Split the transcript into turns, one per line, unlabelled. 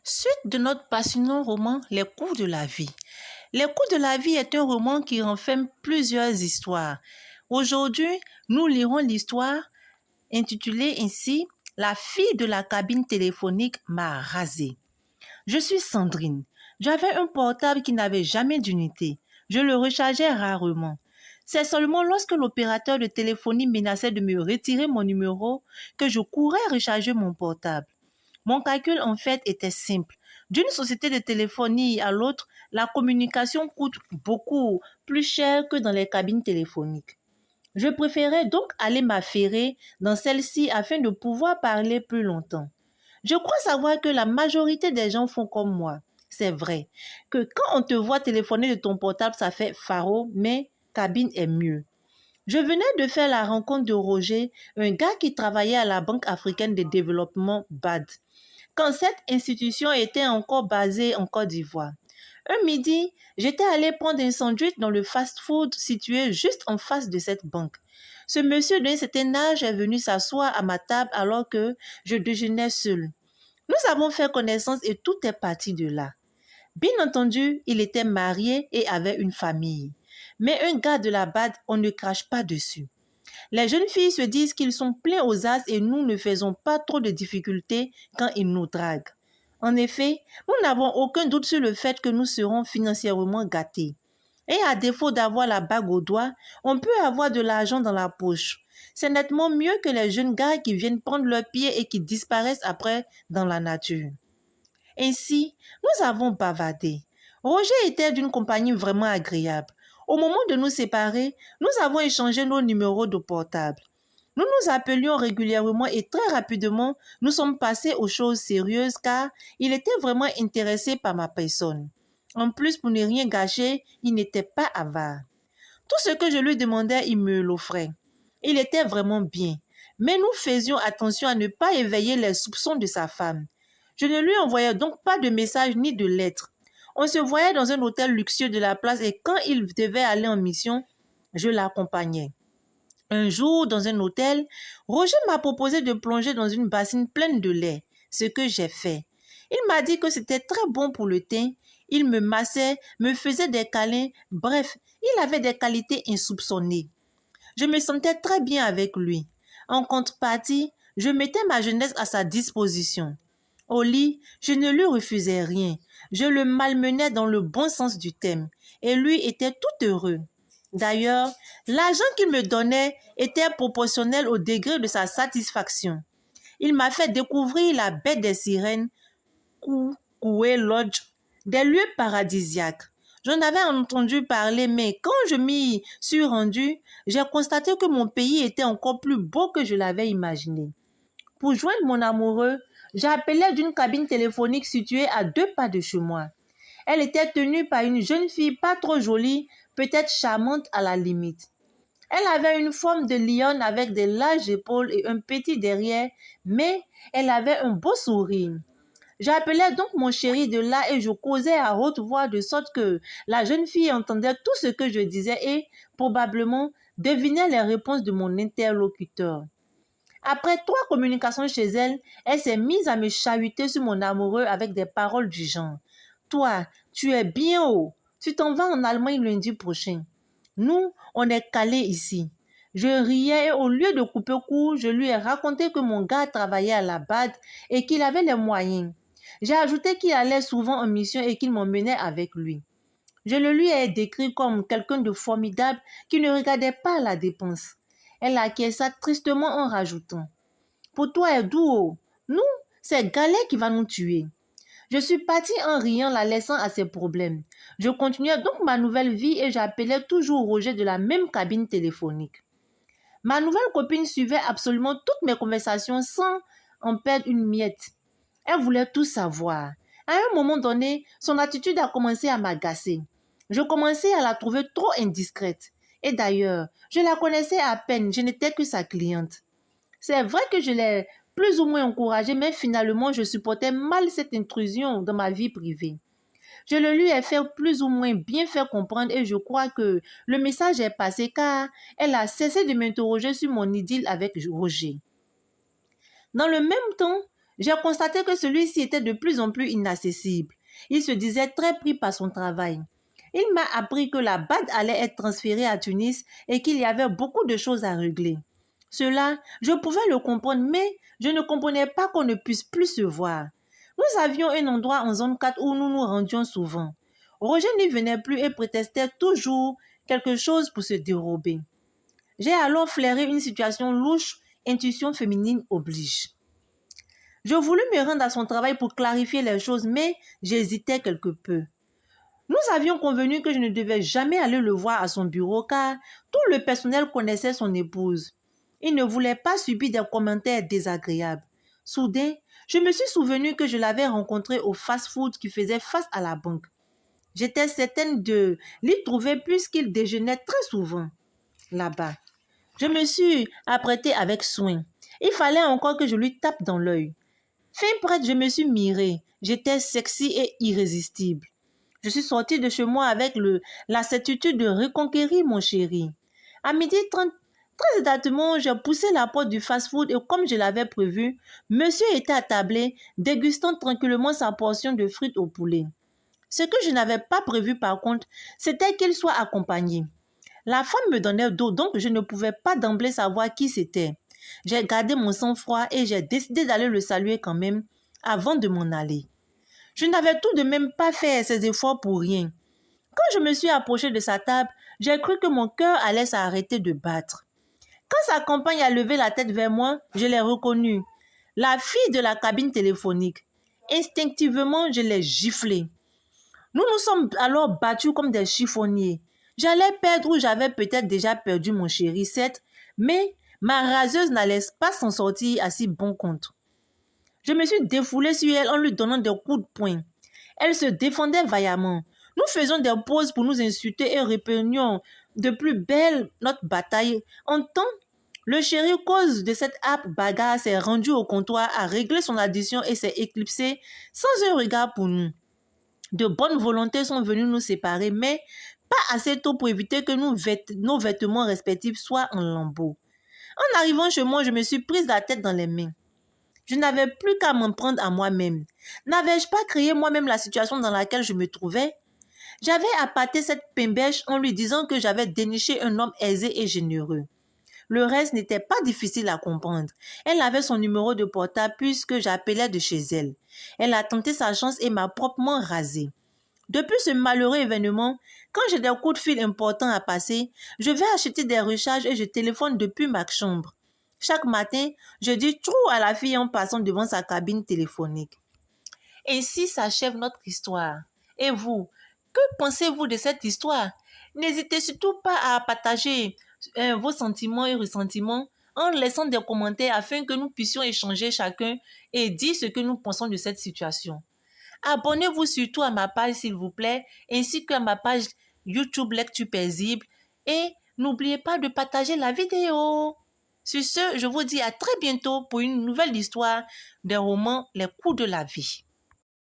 Suite de notre passionnant roman Les coups de la vie. Les coups de la vie est un roman qui renferme plusieurs histoires. Aujourd'hui, nous lirons l'histoire intitulée ainsi La fille de la cabine téléphonique m'a rasé. Je suis Sandrine. J'avais un portable qui n'avait jamais d'unité. Je le rechargeais rarement. C'est seulement lorsque l'opérateur de téléphonie menaçait de me retirer mon numéro que je courais recharger mon portable. Mon calcul, en fait, était simple. D'une société de téléphonie à l'autre, la communication coûte beaucoup plus cher que dans les cabines téléphoniques. Je préférais donc aller m'affairer dans celle-ci afin de pouvoir parler plus longtemps. Je crois savoir que la majorité des gens font comme moi. C'est vrai que quand on te voit téléphoner de ton portable, ça fait faro, mais cabine est mieux. Je venais de faire la rencontre de Roger, un gars qui travaillait à la Banque africaine de développement BAD, quand cette institution était encore basée en Côte d'Ivoire. Un midi, j'étais allée prendre un sandwich dans le fast-food situé juste en face de cette banque. Ce monsieur d'un certain âge est venu s'asseoir à ma table alors que je déjeunais seule. Nous avons fait connaissance et tout est parti de là. Bien entendu, il était marié et avait une famille. Mais un gars de la BAD, on ne crache pas dessus. Les jeunes filles se disent qu'ils sont pleins aux as et nous ne faisons pas trop de difficultés quand ils nous draguent. En effet, nous n'avons aucun doute sur le fait que nous serons financièrement gâtés. Et à défaut d'avoir la bague au doigt, on peut avoir de l'argent dans la poche. C'est nettement mieux que les jeunes gars qui viennent prendre leurs pieds et qui disparaissent après dans la nature. Ainsi, nous avons bavardé. Roger était d'une compagnie vraiment agréable. Au moment de nous séparer, nous avons échangé nos numéros de portable. Nous nous appelions régulièrement et très rapidement, nous sommes passés aux choses sérieuses car il était vraiment intéressé par ma personne. En plus, pour ne rien gâcher, il n'était pas avare. Tout ce que je lui demandais, il me l'offrait. Il était vraiment bien. Mais nous faisions attention à ne pas éveiller les soupçons de sa femme. Je ne lui envoyais donc pas de messages ni de lettres. On se voyait dans un hôtel luxueux de la place et quand il devait aller en mission, je l'accompagnais. Un jour, dans un hôtel, Roger m'a proposé de plonger dans une bassine pleine de lait, ce que j'ai fait. Il m'a dit que c'était très bon pour le teint. Il me massait, me faisait des câlins, bref, il avait des qualités insoupçonnées. Je me sentais très bien avec lui. En contrepartie, je mettais ma jeunesse à sa disposition. Au lit, je ne lui refusais rien. Je le malmenais dans le bon sens du terme. Et lui était tout heureux. D'ailleurs, l'argent qu'il me donnait était proportionnel au degré de sa satisfaction. Il m'a fait découvrir la baie des sirènes, Koué Lodge, des lieux paradisiaques. J'en avais entendu parler, mais quand je m'y suis rendue, j'ai constaté que mon pays était encore plus beau que je l'avais imaginé. Pour joindre mon amoureux, j'ai appelé d'une cabine téléphonique située à 2 pas de chez moi. Elle était tenue par une jeune fille pas trop jolie, peut-être charmante à la limite. Elle avait une forme de lionne avec des larges épaules et un petit derrière, mais elle avait un beau sourire. J'appelais donc mon chéri de là et je causais à haute voix de sorte que la jeune fille entendait tout ce que je disais et, probablement, devinait les réponses de mon interlocuteur. Après 3 communications chez elle, elle s'est mise à me chahuter sur mon amoureux avec des paroles du genre. Toi, tu es bien haut. Tu t'en vas en Allemagne lundi prochain. Nous, on est calés ici. Je riais et au lieu de couper court, je lui ai raconté que mon gars travaillait à la BAD et qu'il avait les moyens. J'ai ajouté qu'il allait souvent en mission et qu'il m'emmenait avec lui. Je le lui ai décrit comme quelqu'un de formidable qui ne regardait pas la dépense. Elle acquiesça tristement en rajoutant. Pour toi, Edouard, nous, c'est Galet qui va nous tuer. Je suis partie en riant, la laissant à ses problèmes. Je continuais donc ma nouvelle vie et j'appelais toujours Roger de la même cabine téléphonique. Ma nouvelle copine suivait absolument toutes mes conversations sans en perdre une miette. Elle voulait tout savoir. À un moment donné, son attitude a commencé à m'agacer. Je commençais à la trouver trop indiscrète. Et d'ailleurs, je la connaissais à peine, je n'étais que sa cliente. C'est vrai que je l'ai plus ou moins encouragée, mais finalement, je supportais mal cette intrusion dans ma vie privée. Je le lui ai fait plus ou moins bien faire comprendre et je crois que le message est passé car elle a cessé de m'interroger sur mon idylle avec Roger. Dans le même temps, J'ai constaté que celui-ci était de plus en plus inaccessible. Il se disait très pris par son travail. Il m'a appris que la BAD allait être transférée à Tunis et qu'il y avait beaucoup de choses à régler. Cela, je pouvais le comprendre, mais je ne comprenais pas qu'on ne puisse plus se voir. Nous avions un endroit en zone 4 où nous nous rendions souvent. Roger n'y venait plus et prétestait toujours quelque chose pour se dérober. J'ai alors flairé une situation louche, intuition féminine oblige. Je voulus me rendre à son travail pour clarifier les choses, mais j'hésitais quelque peu. Nous avions convenu que je ne devais jamais aller le voir à son bureau car tout le personnel connaissait son épouse. Il ne voulait pas subir des commentaires désagréables. Soudain, je me suis souvenu que je l'avais rencontré au fast-food qui faisait face à la banque. J'étais certaine de l'y trouver puisqu'il déjeunait très souvent là-bas. Je me suis apprêtée avec soin. Il fallait encore que je lui tape dans l'œil. Fin prête, je me suis mirée. J'étais sexy et irrésistible. Je suis sortie de chez moi avec la certitude de reconquérir mon chéri. À 12h30, très exactement, j'ai poussé la porte du fast-food et comme je l'avais prévu, monsieur était attablé, dégustant tranquillement sa portion de frites au poulet. Ce que je n'avais pas prévu par contre, c'était qu'il soit accompagné. La femme me donnait dos, donc je ne pouvais pas d'emblée savoir qui c'était. J'ai gardé mon sang-froid et j'ai décidé d'aller le saluer quand même avant de m'en aller. Je n'avais tout de même pas fait ces efforts pour rien. Quand je me suis approchée de sa table, j'ai cru que mon cœur allait s'arrêter de battre. Quand sa compagne a levé la tête vers moi, je l'ai reconnue. La fille de la cabine téléphonique. Instinctivement, je l'ai giflée. Nous nous sommes alors battus comme des chiffonniers. J'allais perdre ou j'avais peut-être déjà perdu mon chéri, certes, mais ma raseuse n'allait pas s'en sortir à si bon compte. Je me suis défoulée sur elle en lui donnant des coups de poing. Elle se défendait vaillamment. Nous faisions des pauses pour nous insulter et reprenions de plus belle notre bataille. En temps, le chéri, cause de cette âpre bagarre, s'est rendu au comptoir, a réglé son addition et s'est éclipsé sans un regard pour nous. De bonnes volontés sont venues nous séparer, mais pas assez tôt pour éviter que nos vêtements respectifs soient en lambeaux. En arrivant chez moi, je me suis prise la tête dans les mains. Je n'avais plus qu'à m'en prendre à moi-même. N'avais-je pas créé moi-même la situation dans laquelle je me trouvais? J'avais appâté cette pimbèche en lui disant que j'avais déniché un homme aisé et généreux. Le reste n'était pas difficile à comprendre. Elle avait son numéro de portable puisque j'appelais de chez elle. Elle a tenté sa chance et m'a proprement rasé. Depuis ce malheureux événement, quand j'ai des coups de fil importants à passer, je vais acheter des recharges et je téléphone depuis ma chambre. Chaque matin, je dis trou à la fille en passant devant sa cabine téléphonique. Ainsi s'achève notre histoire. Et vous, que pensez-vous de cette histoire? N'hésitez surtout pas à partager vos sentiments et ressentiments en laissant des commentaires afin que nous puissions échanger chacun et dire ce que nous pensons de cette situation. Abonnez-vous surtout à ma page s'il vous plaît, ainsi qu'à ma page YouTube Lecture Paisible et n'oubliez pas de partager la vidéo. Sur ce, je vous dis à très bientôt pour une nouvelle histoire des romans Les coups de la vie.